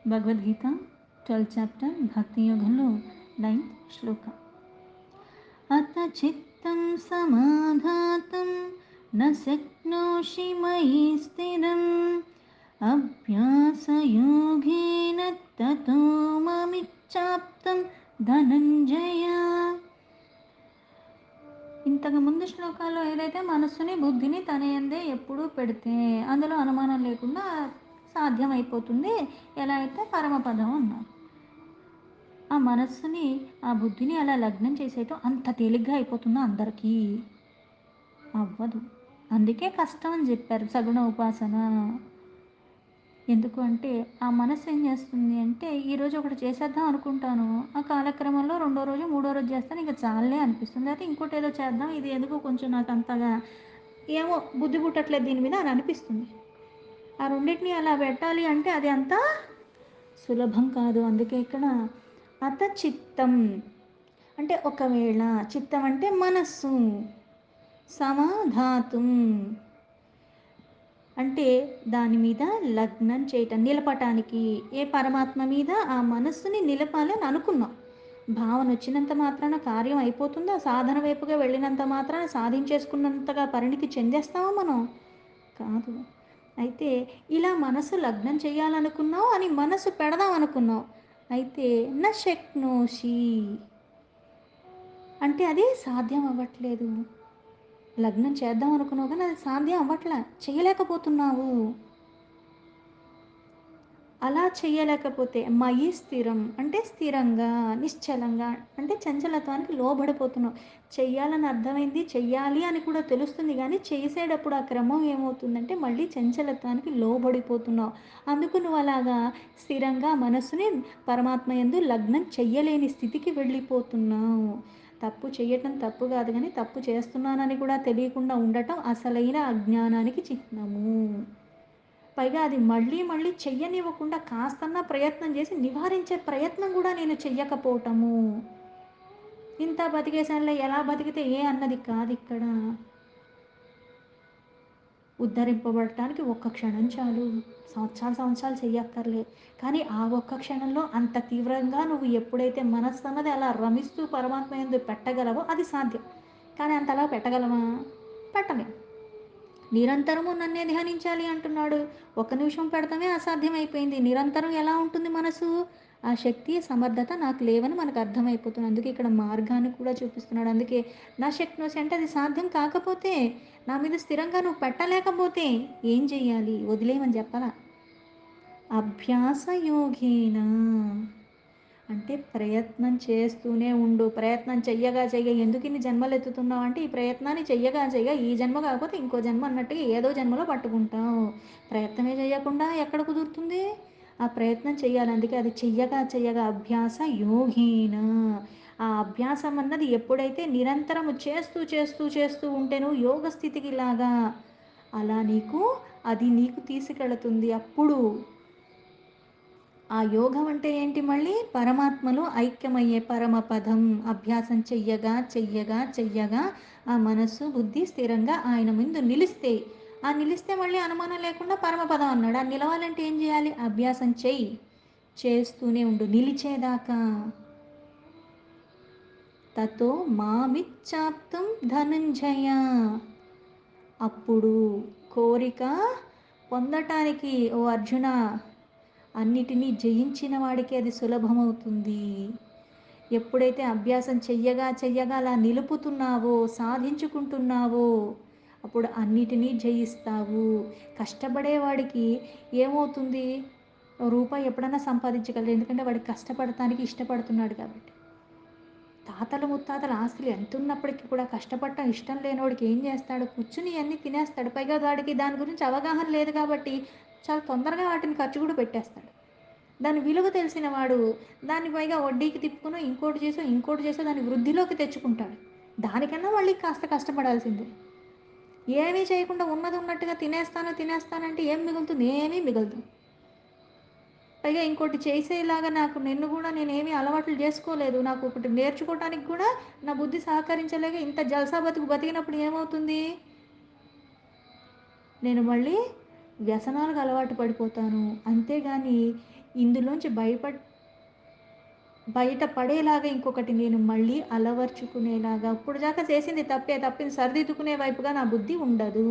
Bhagavad Gita 12th chapter భక్తి యోగంలో 9th శ్లోక. అత చిత్తం సమాధాతం న శక్నోషి మయి స్థిరం అభ్యాసయోగేన తతో మమిచ్చాప్తం ధనంజయ. ఇంతకు ముందు శ్లోకాల్లో ఏదైతే మనస్సుని బుద్ధిని తన యందే ఎప్పుడూ పెడితే అందులో అనుమానం లేకుండా సాధ్యం అయిపోతుంది. ఎలా అయితే పరమపదం అన్నారు. ఆ మనస్సుని ఆ బుద్ధిని అలా లగ్నం చేసేయటం అంత తేలిగ్గా అయిపోతుందో అందరికీ అవ్వదు. అందుకే కష్టం అని చెప్పారు సగుణ ఉపాసన. ఎందుకు అంటే ఆ మనస్సు ఏం చేస్తుంది అంటే ఈరోజు ఒకటి చేసేద్దాం అనుకుంటాను, ఆ కాలక్రమంలో రెండో రోజు మూడో రోజు చేస్తాను, ఇంకా చాలే అనిపిస్తుంది. అయితే ఇంకోటి ఏదో చేద్దాం, ఇది ఎందుకు కొంచెం నాకు అంతగా ఏమో బుద్ధి పుట్టట్లేదు దీని మీద అని అనిపిస్తుంది. ఆ రెండింటిని అలా పెట్టాలి అంటే అది అంత సులభం కాదు. అందుకే ఇక్కడ అత చిత్తం అంటే ఒకవేళ, చిత్తం అంటే మనస్సు, సమాధాతుం అంటే దాని మీద లగ్నం చేయటం, నిలపటానికి. ఏ పరమాత్మ మీద ఆ మనస్సుని నిలపాలని అనుకున్నాం. భావన వచ్చినంత మాత్రాన కార్యం అయిపోతుందా? సాధన వైపుగా వెళ్ళినంత మాత్రాన సాధించేసుకున్నంతగా పరిణితి చెందేస్తామా మనం? కాదు. అయితే ఇలా మనసు లగ్నం చేయాలనుకున్నావు అని మనసు పెడదాం అనుకున్నావు. అయితే న శక్నోషి అంటే అది సాధ్యం అవ్వట్లేదు. లగ్నం చేద్దాం అనుకున్నావు కానీ అది సాధ్యం అవ్వట్లే, చేయలేకపోతున్నావు. అలా చేయలేకపోతే మయి స్థిరం అంటే స్థిరంగా, నిశ్చలంగా అంటే చంచలత్వానికి లోబడిపోతున్నావు. చెయ్యాలని అర్థమైంది, చెయ్యాలి అని కూడా తెలుస్తుంది కానీ చేసేటప్పుడు ఆ క్రమం ఏమవుతుందంటే మళ్ళీ చంచలత్వానికి లోబడిపోతున్నావు. అందుకు నువ్వు అలాగా స్థిరంగా మనస్సుని పరమాత్మ యందు లగ్నం చెయ్యలేని స్థితికి వెళ్ళిపోతున్నావు. తప్పు చేయటం తప్పు కాదు కానీ తప్పు చేస్తున్నానని కూడా తెలియకుండా ఉండటం అసలైన అజ్ఞానానికి చిహ్నము. పైగా అది మళ్ళీ మళ్ళీ చెయ్యనివ్వకుండా కాస్తన్నా ప్రయత్నం చేసి నివారించే ప్రయత్నం కూడా నేను చెయ్యకపోవటము. ఇంత బతికేసానులే, ఎలా బతికితే ఏ అన్నది కాదు ఇక్కడ. ఉద్ధరింపబడటానికి ఒక్క క్షణం చాలు, సంవత్సరాలు సంవత్సరాలు చెయ్యక్కర్లే. కానీ ఆ ఒక్క క్షణంలో అంత తీవ్రంగా నువ్వు ఎప్పుడైతే మనస్సు అన్నది అలా రమిస్తూ పరమాత్మ యందు పెట్టగలవో అది సాధ్యం. కానీ అంతలా పెట్టగలమా? పెట్టలేం. నిరంతరము నన్నే ధ్యానించాలి అంటున్నాడు. ఒక నిమిషం పెడతామే అసాధ్యమైపోయింది. నిరంతరం ఎలా ఉంటుంది మనసు? ఆ శక్తి సమర్థత నాకు లేవని మనకు అర్థమైపోతుంది. అందుకే ఇక్కడ మార్గాన్ని కూడా చూపిస్తున్నాడు. అందుకే నా శక్నోసి అంటే అది సాధ్యం కాకపోతే, నా మీద స్థిరంగా నువ్వు పెట్టలేకపోతే ఏం చెయ్యాలి? వదిలేయమని చెప్పాలా? అభ్యాస యోగేన అంటే ప్రయత్నం చేస్తూనే ఉండు. ప్రయత్నం చెయ్యగా ఎందుకు ఇన్ని జన్మలు ఎత్తుతున్నావు అంటే ఈ ప్రయత్నాన్ని చెయ్యగా ఈ జన్మ కాకపోతే ఇంకో జన్మ అన్నట్టుగా ఏదో జన్మలో పట్టుకుంటావు. ప్రయత్నమే చేయకుండా ఎక్కడ కుదురుతుంది? ఆ ప్రయత్నం చెయ్యాలి. అందుకే అది చెయ్యగా అభ్యాస యోగేన. ఆ అభ్యాసం అన్నది ఎప్పుడైతే నిరంతరము చేస్తూ ఉంటే నువ్వు యోగ స్థితికి లాగా అలా అది నీకు తీసుకెళుతుంది. అప్పుడు ఆ యోగం అంటే ఏంటి? మళ్ళీ పరమాత్మలో ఐక్యమయ్యే పరమపదం. అభ్యాసం చెయ్యగా ఆ మనస్సు బుద్ధి స్థిరంగా ఆయన ముందు నిలిస్తే, ఆ నిలిస్తే మళ్ళీ అనుమానం లేకుండా పరమపదం అన్నాడు. ఆ నిలవాలంటే ఏం చేయాలి? అభ్యాసం చెయ్యి, చేస్తూనే ఉండు నిలిచేదాకా. తతో మామిచ్చాప్తం ధనంజయ అప్పుడు కోరిక పొందటానికి ఓ అర్జున అన్నిటినీ జయించిన వాడికి అది సులభమవుతుంది. ఎప్పుడైతే అభ్యాసం చెయ్యగా అలా నిలుపుతున్నావో, సాధించుకుంటున్నావో అప్పుడు అన్నిటినీ జయిస్తావు. కష్టపడేవాడికి ఏమవుతుంది? రూపాయి ఎప్పుడైనా సంపాదించగలరు. ఎందుకంటే వాడికి కష్టపడటానికి ఇష్టపడుతున్నాడు కాబట్టి. తాతలు ముత్తాతల ఆస్తులు ఎంత ఉన్నప్పటికీ కూడా కష్టపడటం ఇష్టం లేనివాడికి ఏం చేస్తాడు? కూర్చుని అన్నీ తినేస్తాడు. పైగా వాడికి దాని గురించి అవగాహన లేదు కాబట్టి చాలా తొందరగా వాటిని ఖర్చు కూడా పెట్టేస్తాడు. దాని విలువ తెలిసిన వాడు దాన్ని పైగా వడ్డీకి తిప్పుకునో ఇంకోటి చేసో దాన్ని వృద్ధిలోకి తెచ్చుకుంటాడు. దానికన్నా మళ్ళీ కాస్త కష్టపడాల్సిందే. ఏమీ చేయకుండా ఉన్నది ఉన్నట్టుగా తినేస్తానంటే ఏం మిగులుతుంది? ఏమీ మిగలదు. పైగా ఇంకోటి చేసేలాగా నేనేమీ అలవాట్లు చేసుకోలేదు. నాకు ఒకటి నేర్చుకోవటానికి కూడా నా బుద్ధి సహకరించలేక ఇంత జల్సా బతికినప్పుడు ఏమవుతుంది? నేను మళ్ళీ వ్యసనాలకు అలవాటు పడిపోతాను. అంతేగాని ఇందులోంచి బయట పడేలాగా ఇంకొకటి నేను మళ్ళీ అలవర్చుకునేలాగా అప్పటిదాకా చేసింది తప్పే, తప్పింది సరిదిద్దుకునే వైపుగా నా బుద్ధి ఉండదు.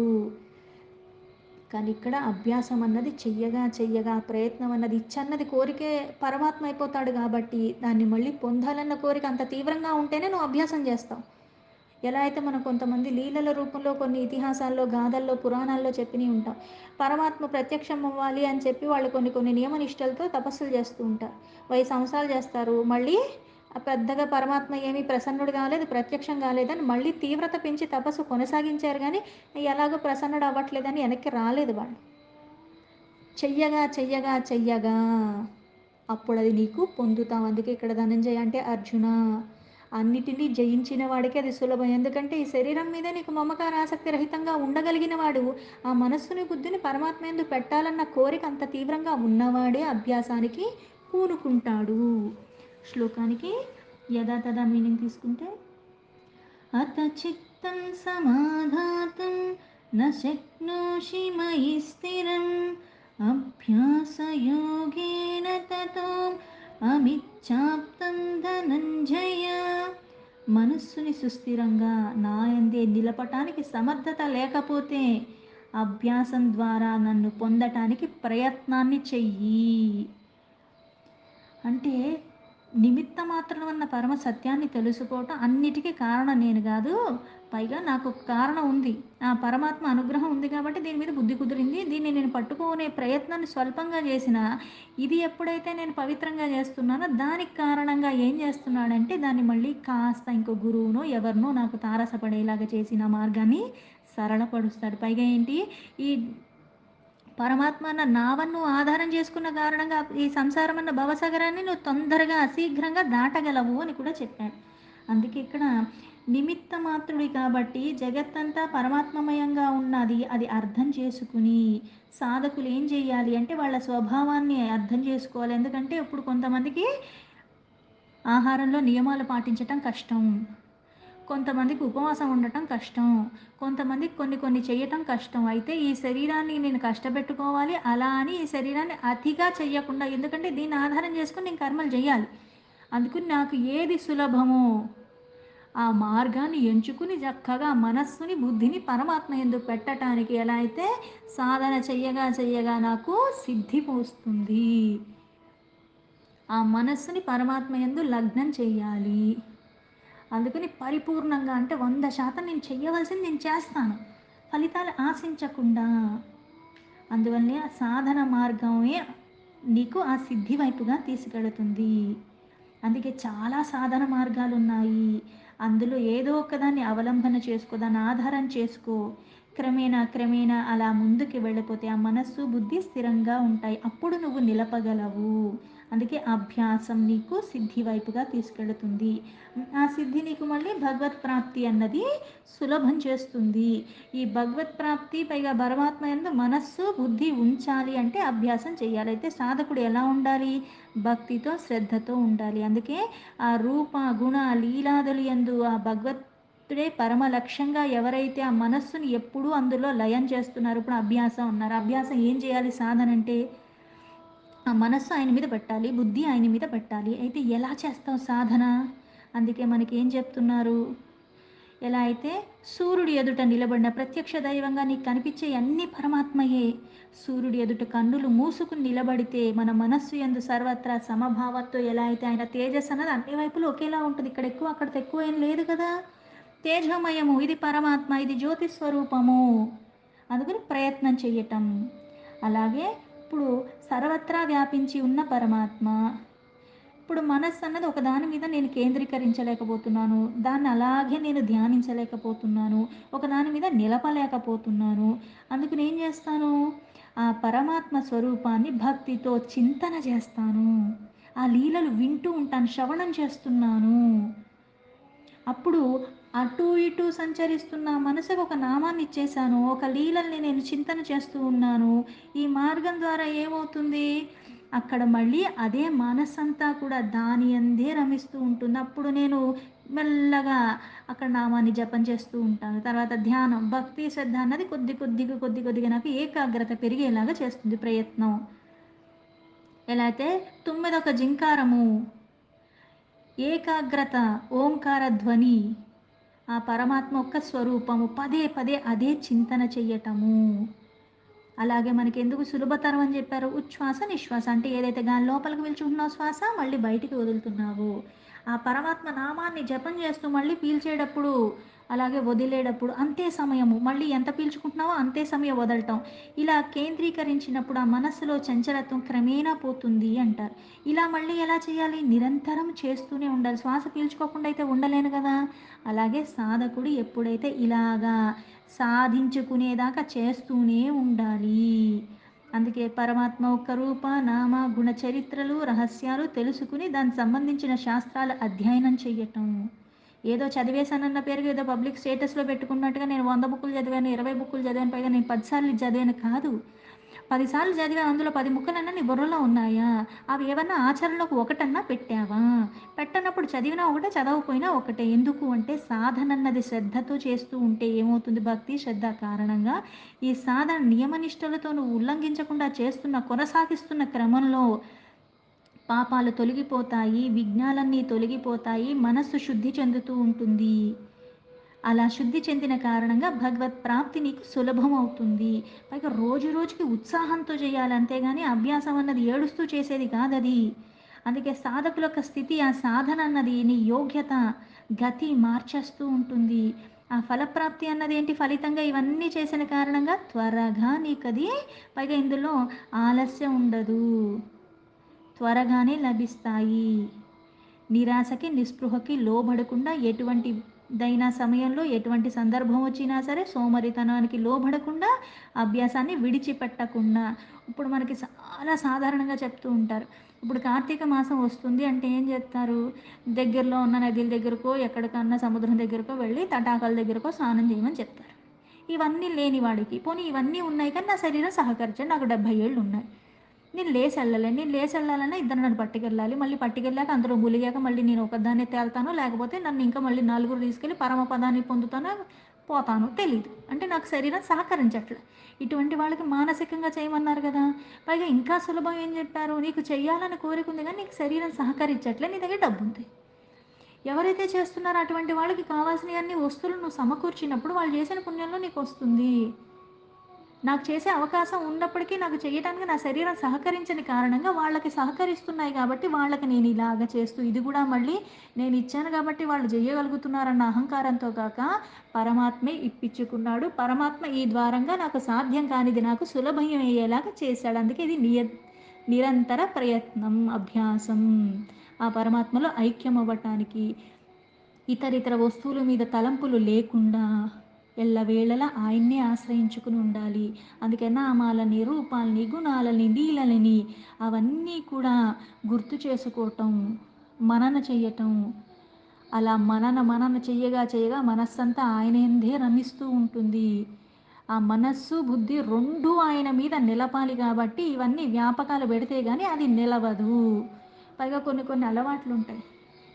కానీ ఇక్కడ అభ్యాసం అన్నది చెయ్యగా చెయ్యగా ప్రయత్నం అన్నది ఇచ్చన్నది కోరికే పరమాత్మ అయిపోతాడు కాబట్టి దాన్ని మళ్ళీ పొందాలన్న కోరిక అంత తీవ్రంగా ఉంటేనే నువ్వు అభ్యాసం చేస్తావు. ఎలా అయితే మనం కొంతమంది లీలల రూపంలో కొన్ని ఇతిహాసాల్లో, గాథల్లో, పురాణాల్లో చెప్పినవి ఉంటాం. పరమాత్మ ప్రత్యక్షం అవ్వాలి అని చెప్పి వాళ్ళు కొన్ని కొన్ని నియమ నిష్టలతో తపస్సులు చేస్తూ ఉంటారు. 1000 సంవత్సరాలు చేస్తారు. మళ్ళీ పెద్దగా పరమాత్మ ఏమీ ప్రసన్నుడు కాలేదు, ప్రత్యక్షం కాలేదని మళ్ళీ తీవ్రత పెంచి తపస్సు కొనసాగించారు గానీ, ఎలాగో ప్రసన్నుడు అవ్వట్లేదని వెనక్కి రాలేదు వాళ్ళు. చెయ్యగా చెయ్యగా చెయ్యగా అప్పుడది నీకు పొందుతావు. అందుకే ఇక్కడ ధనంజయ అంటే అర్జున అన్నిటినీ జయించిన వాడికి అది సులభం. ఎందుకంటే ఈ శరీరం మీదే నీకు మమకార ఆసక్తి రహితంగా ఉండగలిగిన వాడు ఆ మనస్సుని బుద్ధిని పరమాత్మ యందు పెట్టాలన్న కోరిక అంత తీవ్రంగా ఉన్నవాడే అభ్యాసానికి పూనుకుంటాడు. శ్లోకానికి యథాతథ మీనింగ్ తీసుకుంటే అత చిత్తం సమాధాతుం న శక్నోషి మయి స్థిరం అభ్యాసయోగేన తతో అమిచ్ఛాప్తం ధనంజయ. మనస్సుని సుస్థిరంగా నాయందే నిలపటానికి సమర్థత లేకపోతే అభ్యాసం ద్వారా నన్ను పొందటానికి ప్రయత్నాన్ని చెయ్యి. అంటే నిమిత్త మాత్రం అన్న పరమ సత్యాన్ని తెలుసుకోవటం అన్నిటికీ కారణం నేను కాదు, పైగా నాకు ఒక కారణం ఉంది. ఆ పరమాత్మ అనుగ్రహం ఉంది కాబట్టి దీని మీద బుద్ధి కుదిరింది. దీన్ని నేను పట్టుకునే ప్రయత్నాన్ని స్వల్పంగా చేసినా ఇది ఎప్పుడైతే నేను పవిత్రంగా చేస్తున్నానో దానికి కారణంగా ఏం చేస్తున్నాడంటే దాన్ని మళ్ళీ కాస్త ఇంకో గురువునో ఎవరినో నాకు తారసపడేలాగా చేసిన మార్గాన్ని సరళపరుస్తాడు. పైగా ఏంటి, ఈ పరమాత్మ అన్న నావన్ను ఆధారం చేసుకున్న కారణంగా ఈ సంసారం అన్న భవసాగరాన్ని నువ్వు తొందరగా శీఘ్రంగా దాటగలవు అని కూడా చెప్పాడు. అందుకే ఇక్కడ నిమిత్త మాత్రుడి కాబట్టి జగత్తంతా పరమాత్మమయంగా ఉన్నది అది అర్థం చేసుకుని సాధకులు ఏం చేయాలి అంటే వాళ్ళ స్వభావాన్ని అర్థం చేసుకోవాలి. ఎందుకంటే ఇప్పుడు కొంతమందికి ఆహారంలో నియమాలు పాటించటం కష్టం, కొంతమందికి ఉపవాసం ఉండటం కష్టం, కొంతమందికి కొన్ని కొన్ని చేయటం కష్టం. అయితే ఈ శరీరాన్ని నేను కష్టపెట్టుకోవాలి అలా అని ఈ శరీరాన్ని అతిగా చెయ్యకుండా, ఎందుకంటే దీన్ని ఆధారం చేసుకొని నేను కర్మలు చేయాలి. అందుకని నాకు ఏది సులభమో ఆ మార్గాన్ని ఎంచుకుని చక్కగా మనస్సుని బుద్ధిని పరమాత్మ యందు పెట్టటానికి ఎలా అయితే సాధన చెయ్యగా చెయ్యగా నాకు సిద్ధి పోస్తుంది. ఆ మనస్సుని పరమాత్మ యందు లగ్నం చెయ్యాలి. అందుకని పరిపూర్ణంగా అంటే 100% నేను చెయ్యవలసింది నేను చేస్తాను, ఫలితాలు ఆశించకుండా. అందువల్లే ఆ సాధన మార్గమే నీకు ఆ సిద్ధి వైపుగా తీసుకెళుతుంది. అందుకే చాలా సాధన మార్గాలు ఉన్నాయి. అందులో ఏదో ఒకదాన్ని అవలంబన చేసుకో, దాన్ని ఆధారం చేసుకో. క్రమేణా క్రమేణా అలా ముందుకు వెళ్ళిపోతే ఆ మనస్సు బుద్ధి స్థిరంగా ఉంటాయి. అప్పుడు నువ్వు నిలపగలవు. అందుకే అభ్యాసం నీకు సిద్ధి వైపుగా తీసుకెళుతుంది. ఆ సిద్ధి నీకు మళ్ళీ భగవత్ ప్రాప్తి అన్నది సులభం చేస్తుంది. ఈ భగవత్ ప్రాప్తి పైగా పరమాత్మ యందు మనస్సు బుద్ధి ఉంచాలి అంటే అభ్యాసం చేయాలి. అయితే సాధకుడు ఎలా ఉండాలి? భక్తితో శ్రద్ధతో ఉండాలి. అందుకే ఆ రూప గుణ లీలాదులు యందు ఆ భగవత్తుడే పరమ లక్ష్యంగా ఎవరైతే ఆ మనస్సుని ఎప్పుడూ అందులో లయం చేస్తున్నారు. ఇప్పుడు అభ్యాసం అన్నారు, అభ్యాసం ఏం చేయాలి? సాధన అంటే ఆ మనస్సు ఆయన మీద పెట్టాలి, బుద్ధి ఆయన మీద పెట్టాలి. అయితే ఎలా చేస్తావు సాధన? అందుకే మనకి ఏం చెప్తున్నారు, ఎలా అయితే సూర్యుడి ఎదుట నిలబడిన ప్రత్యక్ష దైవంగా నీకు కనిపించే అన్ని పరమాత్మయే. సూర్యుడి ఎదుట కన్నులు మూసుకుని నిలబడితే మన మనస్సు యందు సర్వత్రా సమభావంతో ఎలా అయితే ఆయన తేజస్సు అన్నది అన్ని వైపులు ఒకేలా ఉంటుంది. ఇక్కడ ఎక్కువ అక్కడ తక్కువ ఏం లేదు కదా. తేజోమయము ఇది పరమాత్మ, ఇది జ్యోతి స్వరూపము. అందుకని ప్రయత్నం చెయ్యటం. అలాగే ఇప్పుడు సర్వత్రా వ్యాపించి ఉన్న పరమాత్మ, ఇప్పుడు మనస్సు అన్నది ఒక దాని మీద నేను కేంద్రీకరించలేకపోతున్నాను, దాన్ని అలాగే నేను ధ్యానించలేకపోతున్నాను, ఒక దాని మీద నిలపలేకపోతున్నాను. అందుకని ఏం చేస్తాను, ఆ పరమాత్మ స్వరూపాన్ని భక్తితో చింతన చేస్తాను, ఆ లీలలు వింటూ ఉంటాను, శ్రవణం చేస్తున్నాను. అప్పుడు అటు ఇటు సంచరిస్తున్న మనసుకు ఒక నామాన్ని ఇచ్చేశాను, ఒక లీలల్ని నేను చింతన చేస్తూ ఉన్నాను. ఈ మార్గం ద్వారా ఏమవుతుంది, అక్కడ మళ్ళీ అదే మనస్సంతా కూడా దాని అందే రమిస్తూ ఉంటుంది. అప్పుడు నేను మెల్లగా అక్కడ నామాన్ని జపం చేస్తూ ఉంటాను. తర్వాత ధ్యానం, భక్తి శ్రద్ధ అన్నది కొద్ది కొద్దిగా నాకు ఏకాగ్రత పెరిగేలాగా చేస్తుంది ప్రయత్నం. ఎలా అయితే తుమ్మెదొక జింకారము, ఏకాగ్రత, ఓంకార ధ్వని, ఆ పరమాత్మ యొక్క స్వరూపము పదే పదే అదే చింతన చెయ్యటము. అలాగే మనకెందుకు సులభతరం అని చెప్పారు. ఉచ్ఛ్వాస, నిశ్వాస అంటే ఏదైతే గాలి లోపలికి పీల్చుకుంటున్నావో శ్వాస, మళ్ళీ బయటికి వదులుతున్నావో, ఆ పరమాత్మ నామాన్ని జపం చేస్తూ మళ్ళీ పీల్చేటప్పుడు, అలాగే వదిలేటప్పుడు అంతే సమయము. మళ్ళీ ఎంత పీల్చుకుంటున్నావో అంతే సమయం వదలటం. ఇలా కేంద్రీకరించినప్పుడు ఆ మనస్సులో చంచలత్వం క్రమేణా పోతుంది అంటారు. ఇలా మళ్ళీ ఎలా చేయాలి? నిరంతరం చేస్తూనే ఉండాలి. శ్వాస పీల్చుకోకుండా అయితే ఉండలేను కదా! అలాగే సాధకుడు ఎప్పుడైతే ఇలాగా సాధించుకునేదాకా చేస్తూనే ఉండాలి. అందుకే పరమాత్మ ఒక్క రూప, నామ, గుణ చరిత్రలు, రహస్యాలు తెలుసుకుని దానికి సంబంధించిన శాస్త్రాల అధ్యయనం చెయ్యటం. ఏదో చదివేశానన్న పేరుకి ఏదో పబ్లిక్ స్టేటస్‌లో పెట్టుకున్నట్టుగా నేను 100 బుక్కులు చదివాను, 20 బుక్కులు చదివాను, పైగా నేను 10 సార్లు ఇది చదివాను కాదు. 10 సార్లు చదివావు అందులో 10 ముక్కలన్నా నీ బుర్రలో ఉన్నాయా? అవి ఏవన్నా ఆచరణలోకి ఒకటన్నా పెట్టావా? పెట్టనప్పుడు చదివినా ఒకటే, చదవకపోయినా ఒకటే. ఎందుకు అంటే సాధనన్నది శ్రద్ధతో చేస్తూ ఉంటే ఏమవుతుంది? భక్తి, శ్రద్ధ కారణంగా ఈ సాధన నియమనిష్టలతో నువ్వు ఉల్లంఘించకుండా కొనసాగిస్తున్న క్రమంలో పాపాలు తొలగిపోతాయి, విఘ్నాలన్నీ తొలగిపోతాయి, మనస్సు శుద్ధి చెందుతూ ఉంటుంది. అలా శుద్ధి చెందిన కారణంగా భగవత్ ప్రాప్తి నీకు సులభం అవుతుంది. పైగా రోజు రోజుకి ఉత్సాహంతో చేయాలి అంతేగాని అభ్యాసం అన్నది ఏడుస్తూ చేసేది కాదది. అందుకే సాధకుల యొక్క స్థితి, ఆ సాధన అన్నది నీ యోగ్యత, గతి మార్చేస్తూ ఉంటుంది. ఆ ఫలప్రాప్తి అన్నది ఏంటి? ఫలితంగా ఇవన్నీ చేసిన కారణంగా త్వరగా నీకది, పైగా ఇందులో ఆలస్యం ఉండదు. త్వరగానే లభిస్తాయి. నిరాశకి, నిస్పృహకి లోబడకుండా ఎటువంటిదైనా సమయంలో, ఎటువంటి సందర్భం వచ్చినా సరే సోమరితనానికి లోబడకుండా, అభ్యాసాన్ని విడిచిపెట్టకుండా. ఇప్పుడు మనకి చాలా సాధారణంగా చెప్తూ ఉంటారు. ఇప్పుడు కార్తీక మాసం వస్తుంది అంటే ఏం జెప్తారు? దగ్గరలో ఉన్న నదుల దగ్గరకో, ఎక్కడికన్నా సముద్రం దగ్గరకో వెళ్ళి తటాకాల దగ్గరకో స్నానం చేయమని చెప్తారు. ఇవన్నీ లేని వాడికి, పోనీ ఇవన్నీ ఉన్నాయి కానీ నా శరీరం సహకరించదు. నాకు 70 ఏళ్లున్నాయి. నేను లేసెళ్ళలేను. నేను లేసెళ్ళాలన్నా ఇద్దరు నన్ను పట్టుకెళ్ళాలి. మళ్ళీ పట్టుకెళ్ళాక అందులో ములిగాక మళ్ళీ నేను ఒక్కదాన్నే తేలుతానో, లేకపోతే నన్ను ఇంకా మళ్ళీ నలుగురు తీసుకెళ్ళి పరమపదాన్ని పొందుతానో, పోతానో తెలీదు. అంటే నాకు శరీరం సహకరించట్లే. ఇటువంటి వాళ్ళకి మానసికంగా చేయమన్నారు గదా! పైగా ఇంకా సులభం ఏం జెప్పారు? నీకు చెయ్యాలని కోరికుంది గానీ నీకు శరీరం సహకరించట్లే. నీ దగ్గర డబ్బుంది. ఎవరైతే చేస్తున్నారో అటువంటి వాళ్ళకి కావాల్సినయన్ని వస్తువులు నువ్వు సమకూర్చినప్పుడు వాళ్ళు చేసిన పుణ్యంలో నీకొస్తుంది. నాకు చేసే అవకాశం ఉన్నప్పటికీ నాకు చేయటానికి నా శరీరం సహకరించని కారణంగా వాళ్ళకి సహకరిస్తున్నాయి కాబట్టి వాళ్ళకి నేను ఇలాగ చేస్తూ ఇది కూడా మళ్ళీ నేను ఇచ్చాను కాబట్టి వాళ్ళు చేయగలుగుతున్నారన్న అహంకారంతో కాక పరమాత్మే ఇప్పించుకున్నాడు. పరమాత్మ ఈ ద్వారంగా నాకు సాధ్యం కానిది నాకు సులభం అయ్యేలాగా చేశాడు. అందుకే ఇది నిరంతర ప్రయత్నం, అభ్యాసం. ఆ పరమాత్మలో ఐక్యం అవ్వటానికి ఇతరితర వస్తువుల మీద తలంపులు లేకుండా ఎల్లవేళలా ఆయన్నే ఆశ్రయించుకుని ఉండాలి. అందుకే నామాలని, రూపాలని, గుణాలని, లీలలని అవన్నీ కూడా గుర్తు చేసుకోవటం, మనన చెయ్యటం. అలా మనన చెయ్యగా చెయ్యగా మనస్సంతా ఆయన యందే రమిస్తూ ఉంటుంది. ఆ మనస్సు, బుద్ధి 2 ఆయన మీద నిలపాలి కాబట్టి ఇవన్నీ వ్యాపకాలు పెడితే గానీ అది నిలవదు. పైగా కొన్ని కొన్ని అలవాట్లుంటాయి.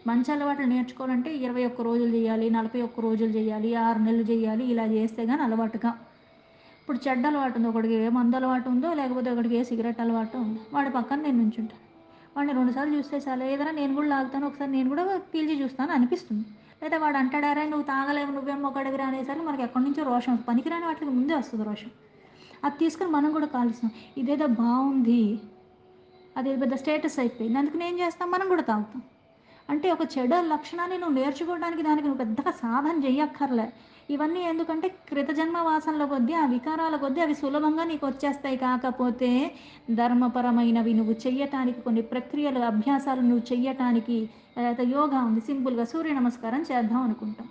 మంచి అలవాట్లు నేర్చుకోవాలంటే 21 రోజులు చేయాలి, 41 రోజులు చేయాలి, 6 నెలలు చేయాలి. ఇలా చేస్తే గాని అలవాటుగా ఇప్పుడు చెడ్డ అలవాటు ఉంది. ఒకడికి ఏ మందు అలవాటు ఉందో, లేకపోతే ఒకడికి ఏ సిగరెట్ అలవాటో ఉంది. వాడి పక్కన నేను నుంచుంటా. వాడిని 2 సార్లు చూస్తే చాలు. ఏదైనా నేను కూడా లాగుతాను. ఒకసారి నేను కూడా పీల్చి చూస్తాను అనిపిస్తుంది. లేదా వాడు అంటాడు, "అరేయ్! నువ్వు తాగలేవు నువ్వేం మొగాడివిరా" అనేసరికి మనకి ఎక్కడి నుంచో రోషం వస్తుంది. పనికిరాని వాటికి ముందే వస్తుంది రోషం. అది తీసుకొని మనం కూడా కాలుస్తాం. ఇదేదో బావుంది. అదేదో పెద్ద స్టేటస్ అయిపోయింది. అందుకని ఏం చేస్తాం? మనం కూడా తాగుతాం. అంటే ఒక చెడు లక్షణాన్ని నువ్వు నేర్చుకోవడానికి దానికి నువ్వు పెద్దగా సాధన చెయ్యక్కర్లే. ఇవన్నీ ఎందుకంటే కృతజన్మ వాసనల కొద్దీ, ఆ వికారాల కొద్దీ అవి సులభంగా నీకొచ్చేస్తాయి. కాకపోతే ధర్మపరమైనవి నువ్వు చెయ్యటానికి కొన్ని ప్రక్రియలు, అభ్యాసాలు నువ్వు చెయ్యటానికి యోగా ఉంది. సింపుల్‌గా సూర్య నమస్కారం చేద్దాం అనుకుంటాం.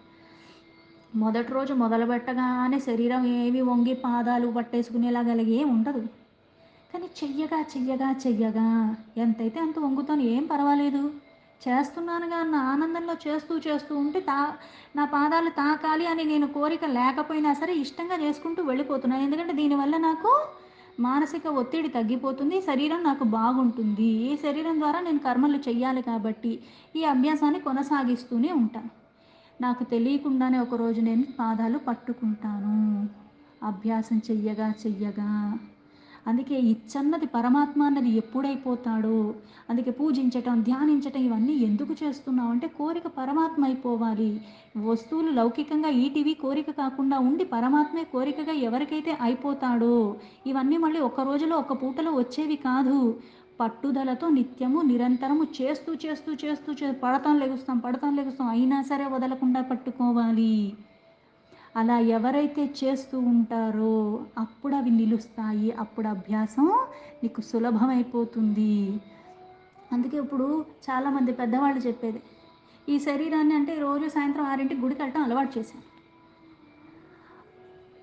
మొదటి రోజు మొదలుపెట్టగానే శరీరం ఏమి వంగి పాదాలు పట్టేసుకునేలాగా అలాగ ఏం ఉండదు. కానీ చెయ్యగా ఎంతైతే అంత వంగుతాను ఏం పర్వాలేదు. చేస్తున్నానుగా అన్న ఆనందంలో చేస్తూ ఉంటే నా పాదాలు తాకాలి అని నేను కోరిక లేకపోయినా సరే ఇష్టంగా చేసుకుంటూ వెళ్ళిపోతున్నాను. ఎందుకంటే దీనివల్ల నాకు మానసిక ఒత్తిడి తగ్గిపోతుంది. శరీరం నాకు బాగుంటుంది. ఈ శరీరం ద్వారా నేను కర్మలు చెయ్యాలి కాబట్టి ఈ అభ్యాసాన్ని కొనసాగిస్తూనే ఉంటాను. నాకు తెలియకుండానే ఒకరోజు నేను పాదాలు పట్టుకుంటాను. అభ్యాసం చెయ్యగా అందుకే ఇచ్చన్నది పరమాత్మ అన్నది ఎప్పుడైపోతాడో, అందుకే పూజించటం, ధ్యానించటం ఇవన్నీ ఎందుకు చేస్తున్నావు అంటే కోరిక పరమాత్మ అయిపోవాలి. వస్తువులు లౌకికంగా ఈటివి కోరిక కాకుండా ఉండి పరమాత్మే కోరికగా ఎవరికైతే అయిపోతాడో, ఇవన్నీ మళ్ళీ ఒక్క రోజులో, ఒక్క పూటలో వచ్చేవి కాదు. పట్టుదలతో నిత్యము నిరంతరము చేస్తూ, చేస్తూ, చేస్తూ పడతాం లెగుస్తాం, పడతాం లెగుస్తాం అయినా సరే వదలకుండా పట్టుకోవాలి. అలా ఎవరైతే చేస్తూ ఉంటారో అప్పుడు అవి నిలుస్తాయి. అప్పుడు అభ్యాసం నీకు సులభమైపోతుంది. అందుకే ఇప్పుడు చాలామంది పెద్దవాళ్ళు చెప్పేది, ఈ శరీరాన్ని అంటే రోజు సాయంత్రం 6కి గుడికెళ్ళటం అలవాటు చేశాను.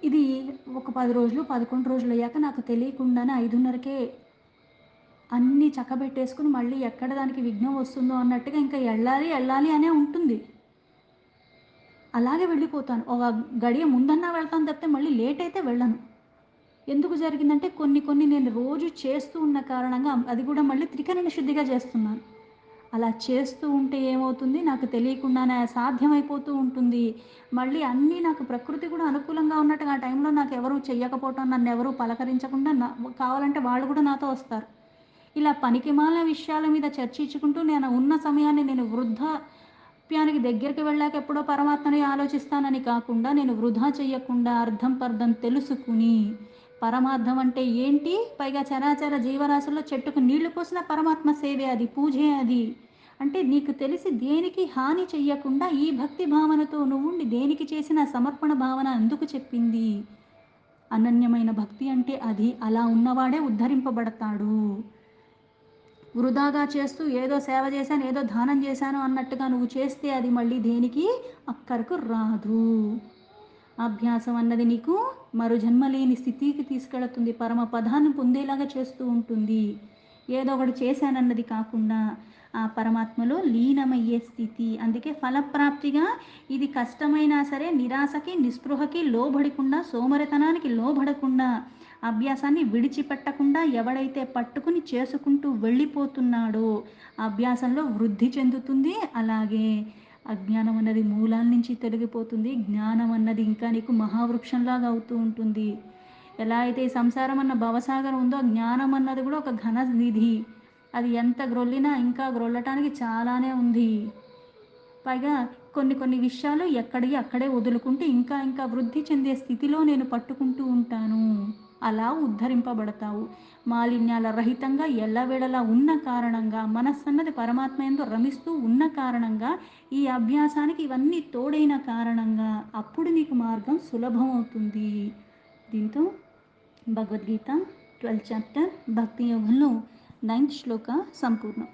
ఇది ఒక 10 రోజులు, 11 రోజులయ్యాక నాకు తెలియకుండానే 5:30కే అన్నీ చక్కబెట్టేసుకొని మళ్ళీ ఎక్కడ దానికి విఘ్నం వస్తుందో అన్నట్టుగా ఇంకా ఎళ్ళాలి, ఎళ్ళాలి అనే ఉంటుంది. అలాగే వెళ్ళిపోతాను. ఒక గడియ ముందన్నా వెళ్తాను తప్పితే మళ్ళీ లేట్ అయితే వెళ్ళను. ఎందుకు జరిగిందంటే కొన్ని కొన్ని నేను రోజు చేస్తూ ఉన్న కారణంగా అది కూడా మళ్ళీ త్రికరణ శుద్ధిగా చేస్తున్నాను. అలా చేస్తూ ఉంటే ఏమవుతుంది నాకు తెలియకుండానే సాధ్యమైపోతూ ఉంటుంది. మళ్ళీ అన్నీ నాకు ప్రకృతి కూడా అనుకూలంగా ఉన్నట్టుగా ఆ టైంలో నాకు ఎవరు చెయ్యకపోవటం, నన్నెవరు పలకరించకుండా కావాలంటే వాళ్ళు కూడా నాతో వస్తారు. ఇలా పనికిమాలిన విషయాల మీద చర్చించుకుంటూ నేను ఉన్న సమయాన్ని నేను వృద్ధాప్యానికి దగ్గరికి వెళ్ళాక ఎప్పుడో పరమాత్మని ఆలోచిస్తానని కాకుండా నేను వృధా చెయ్యకుండా అర్థం పర్థం తెలుసుకుని పరమార్థం అంటే ఏంటి? పైగా చరాచర జీవరాశుల్లో చెట్టుకు నీళ్లు పోసిన పరమాత్మ సేవే అది, పూజే అది. అంటే నీకు తెలిసి దేనికి హాని చెయ్యకుండా ఈ భక్తి భావనతో నువ్వుండి దేనికి చేసిన సమర్పణ భావన అందుకు చెప్పింది. అనన్యమైన భక్తి అంటే అది. అలా ఉన్నవాడే ఉద్ధరింపబడతాడు. వృధాగా చేస్తూ ఏదో సేవ చేశాను, ఏదో దానం చేశాను అన్నట్టుగా నువ్వు చేస్తే అది మళ్ళీ దేనికి అక్కరకు రాదు. అభ్యాసం అన్నది నీకు మరు జన్మ లేని స్థితికి తీసుకెళుతుంది. పరమ పదాన్ని పొందేలాగా చేస్తూ ఉంటుంది. ఏదో ఒకటి చేశానన్నది కాకుండా ఆ పరమాత్మలో లీనమయ్యే స్థితి. అందుకే ఫలప్రాప్తిగా ఇది కష్టమైనా సరే నిరాశకి, నిస్పృహకి లోబడకుండా, సోమరితనానికి లోబడకుండా, అభ్యాసాన్ని విడిచిపెట్టకుండా ఎవడైతే పట్టుకుని చేసుకుంటూ వెళ్ళిపోతున్నాడో అభ్యాసంలో వృద్ధి చెందుతుంది. అలాగే అజ్ఞానం అన్నది మూలాల నుంచి తొలగిపోతుంది. జ్ఞానం అన్నది ఇంకా నీకు మహావృక్షంలాగా అవుతూ ఉంటుంది. ఎలా అయితే ఈ సంసారం అన్న భవసాగరం ఉందో జ్ఞానం అన్నది కూడా ఒక ఘన నిధి. అది ఎంత గ్రొల్లినా ఇంకా గ్రొల్లటానికి చాలానే ఉంది. పైగా కొన్ని కొన్ని విషయాలు ఎక్కడివి అక్కడే వదులుకుంటూ ఇంకా ఇంకా వృద్ధి చెందే స్థితిలో నేను పట్టుకుంటూ ఉంటాను. అలా ఉద్ధరింపబడతావు. మాలిన్యాల రహితంగా ఎల్లవేళలా ఉన్న కారణంగా మనస్సన్నది పరమాత్మ యందు రమిస్తూ ఉన్న కారణంగా ఈ అభ్యాసానికి ఇవన్నీ తోడైన కారణంగా అప్పుడు నీకు మార్గం సులభం అవుతుంది. దీంతో భగవద్గీత 12th చాప్టర్ భక్తి యోగంలో 9th శ్లోక సంపూర్ణం.